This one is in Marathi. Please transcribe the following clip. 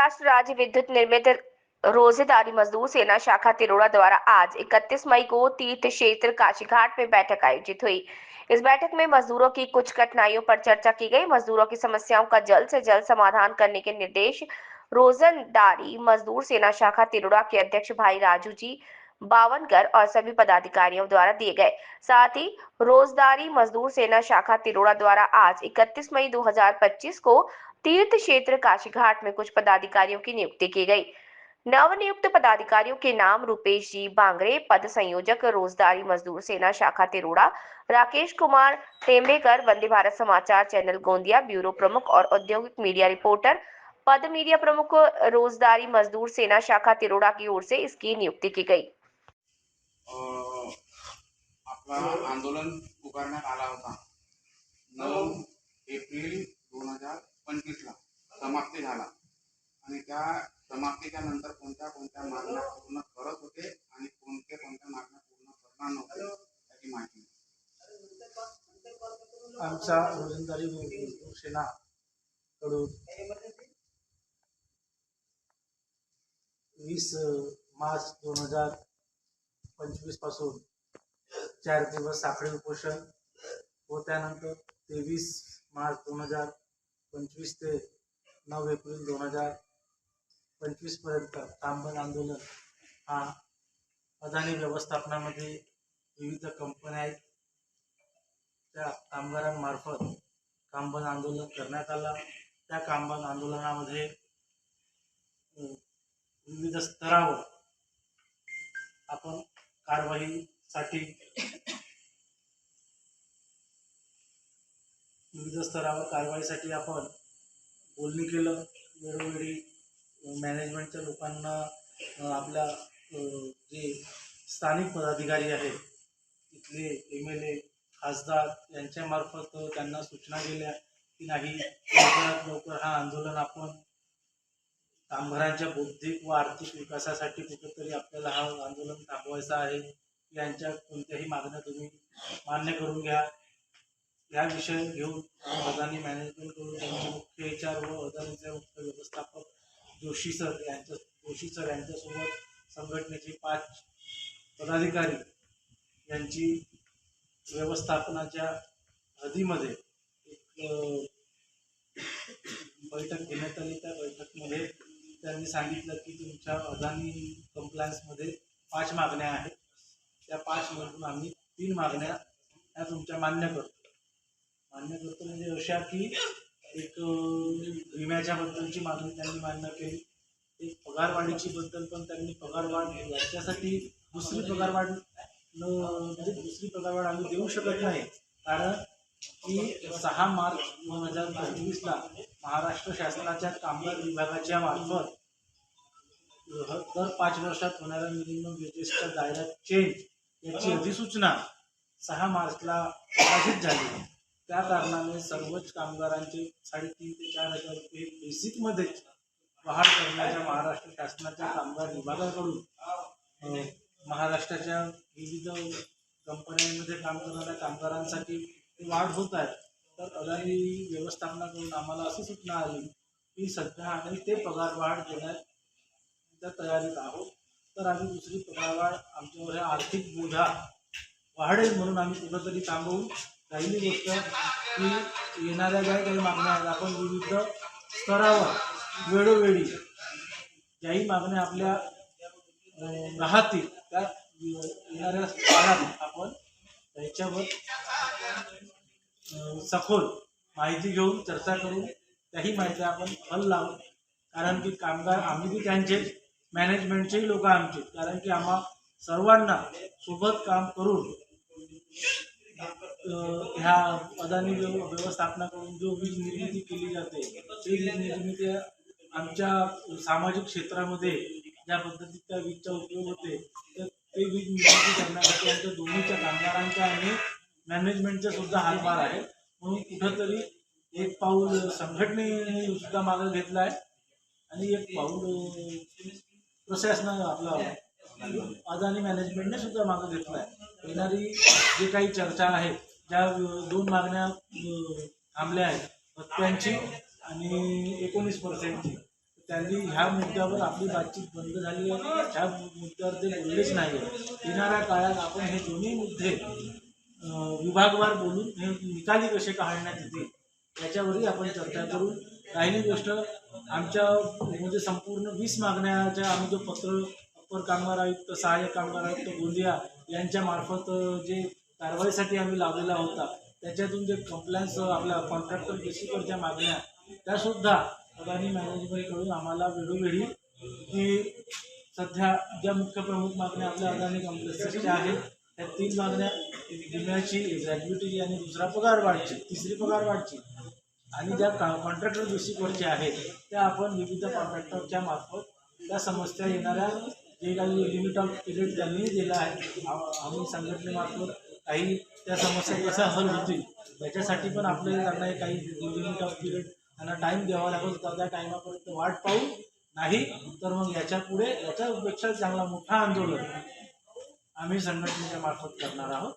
महाराष्ट्र राज्य विद्युत निर्मित रोजेदारी मजदूर सेना शाखा तिरोड़ा द्वारा आज 31 मई को तीर्थ क्षेत्र काशीघाट में बैठक आयोजित हुई। इस बैठक में मजदूरों की कुछ कठिनाइयों पर चर्चा की गई। मजदूरों की समस्याओं का जल्द से जल्द समाधान करने के निर्देश रोजंदारी मजदूर सेना शाखा तिरोड़ा के अध्यक्ष भाई राजू जी बावनकर और सभी पदाधिकारियों द्वारा दिए गए। साथ ही रोजदारी मजदूर सेना शाखा तिरोड़ा द्वारा आज 31 मई 2025 को तीर्थ क्षेत्र काशीघाट में कुछ पदाधिकारियों की नियुक्ति की गई। नवनियुक्त पदाधिकारियों के नाम रूपेश जी बांगरे, पद संयोजक रोजदारी मजदूर सेना शाखा तिरोड़ा, राकेश कुमार टेम्बेकर, वंदे भारत समाचार चैनल गोंदिया ब्यूरो प्रमुख और औद्योगिक मीडिया रिपोर्टर, पद मीडिया प्रमुख रोजदारी मजदूर सेना शाखा तिरोड़ा की ओर से इसकी नियुक्ति की गई। आपला आंदोलन पुकारण्यात आला होता 9 एप्रिल 2025 ला समाप्ती झाला आणि त्या समाप्तीच्या नंतर कोणत्या कोणत्या मागण्या पूर्ण करत होते आणि कोणत्या मागण्या पूर्ण करणार नव्हते याची माहिती। आमचा रोजंदारी मजदूर सेना कडून 20 मार्च 2025 पासून 4 दिवस साखळी उपोषण व त्यानंतर 23 मार्च 2025 ते 9 एप्रिल 2025 पर्यंत कामबंद आंदोलन हा अदानी व्यवस्थापनामध्ये विविध कंपन्या आहेत त्या कामगारांमार्फत कामबंद आंदोलन करण्यात आला। त्या कामबंद आंदोलनामध्ये विविध स्तरावर आपण कारवाईसाठी आपण बोलणी केलं। वेळोवेळी मॅनेजमेंटच्या लोकांना आपल्या जे स्थानिक पदाधिकारी आहेत तिथले MLA खासदार यांच्यामार्फत त्यांना सूचना दिल्या की नाही लवकरात लवकर हा आंदोलन आपण कामगारांच्या बौद्धिक व आर्थिक विकासासाठी कुठेतरी आपल्याला हा आंदोलन थांबवायचा आहे। यांच्या कोणत्याही मागण्या तुम्ही मान्य करून घ्या। या विषय घेऊन अदानी मॅनेजमेंटकडून त्यांचे मुख्य HR व अदानीचे मुख्य व्यवस्थापक जोशी सर यांच्यासोबत संघटनेचे 5 पदाधिकारी यांची व्यवस्थापनाच्या हद्दीमध्ये एक बैठक घेण्यात आली। त्या बैठकीमध्ये त्यांनी सांगितलं की तुमच्या अदानी कंप्लायन्समध्ये 5 मागण्या आहेत, त्या 5 मधून आम्ही 3 मागण्या ह्या तुमच्या मान्य करतो म्हणजे अशा की एक विम्याच्या बद्दलची मागणी त्यांनी मान्य केली, एक पगारवाढीची बद्दल पण त्यांनी पगारवाढ याच्यासाठी दुसरी पगारवाढ आम्ही देऊ शकत नाही कारण की 6 मार्च 2025 ला महाराष्ट्र शासनाच्या कामगार विभागाच्या मार्फत दर 5 वर्षात होणाऱ्या मिनिमम वेजेसच्या दायऱ्यात चेंज याची अधिसूचना 6 मार्चला प्रकाशित झाली। त्या कारणाने सर्वच कामगारांचे 3,500 ते 4,000 रुपये बेसिकमध्ये वाढ करण्याच्या महाराष्ट्र शासनाच्या कामगार विभागाकडून महाराष्ट्राच्या विविध कंपन्यांमध्ये काम करणाऱ्या कामगारांसाठी वाढ होत आहे। तर अदानी व्यवस्थापनाकडून आम्हाला अशी सूचना आली की सध्या आम्ही ते पगार वाढ देण्याच्या तयारीत आहोत, तर आम्ही दुसरी पगारवाढ आमच्यावर हे आर्थिक बोजा वाढेल म्हणून आम्ही कुठंतरी थांबवून राहिली गोष्ट की येणाऱ्या ज्या काही मागण्या आहेत आपण विविध स्तरावर वेळोवेळी ज्याही मागण्या आपल्या राहतील त्या येणाऱ्या काळात आपण त्याच्यावर सखोल माहिती घेऊन चर्चा करून त्याही माहिती आपण हल लावू। कारण की कामगार आम्ही बी त्यांचे मॅनेजमेंटचेही लोक आमचे, कारण की आम्हा सर्वांना सोबत काम करून ह्या अदानी व्यवस्थापनाकडून जो वीज निर्मिती केली जाते ती वीज निर्मिती आमच्या सामाजिक क्षेत्रामध्ये ज्या पद्धतीत त्या वीजचा उपयोग होते तर ते वीज निर्मिती करण्यासाठी आमच्या दोन्हीच्या कामगारांच्या आणि मॅनेजमेंटचा सुद्धा हातभार आहे। म्हणून कुठंतरी एक पाऊल संघटनेने सुद्धा मागे घेतला आहे आणि एक पाऊल प्रशासनाने आपला अदानी मॅनेजमेंटने सुद्धा मागे घेतला आहे। येणारी जे काही चर्चा आहे ज्या 2 मागण्या थांबल्या आहेत 10% आणि 19%ची त्यांनी ह्या मुद्द्यावर आपली बातचीत बंद झाली आहे, ह्या मुद्द्यावर ते बोललेच नाही. येणाऱ्या काळात आपण हे दोन्ही मुद्दे विभागवार बोलून हे निकाली कसे काढण्यात येतील याच्यावरही आपण चर्चा करू. राहिली गोष्ट आमच्या म्हणजे संपूर्ण 20 मागण्याच्या आम्ही जो पत्र अप्पर कामगार आयुक्त, सहाय्यक कामगार आयुक्त गोंदिया यांच्या मार्फत जे कारवाईसाठी आम्ही लावलेला होता, त्याच्यातून जे कंप्लायन्स आपल्या कॉन्ट्रॅक्टर बेसिसवरच्या मागण्या त्यासुद्धा अदानी मॅनेजमेंटकडून आम्हाला वेळोवेळी की सध्या ज्या मुख्य प्रमुख मागण्या आपल्या अदानी कॉम्प्लेक्सच्या आहेत त्या 3 मागण्या, विम्याची, ग्रॅज्युटी आणि दुसरा पगारवाढची, तिसरी पगारवाढची आणि ज्या कॉन्ट्रॅक्टर बेसिसवरचे आहेत त्या आपण विविध कॉन्ट्रॅक्टरच्या मार्फत त्या समस्या येणाऱ्या जे काही लिमिट ऑफ पिरियड त्यांनी दिला आहे, आम्ही संघटनेमार्फत काही त्या समस्या कशा हल होतील याच्यासाठी पण आपल्याला त्यांना काही लिमिट ऑफ पिरियड त्यांना टाईम द्यावा लागेल. त्या टाईमापर्यंत वाट पाहू, नाही तर मग याच्यापेक्षा चांगला मोठा आंदोलन आम्ही संघटनेच्या मार्फत करणार आहोत.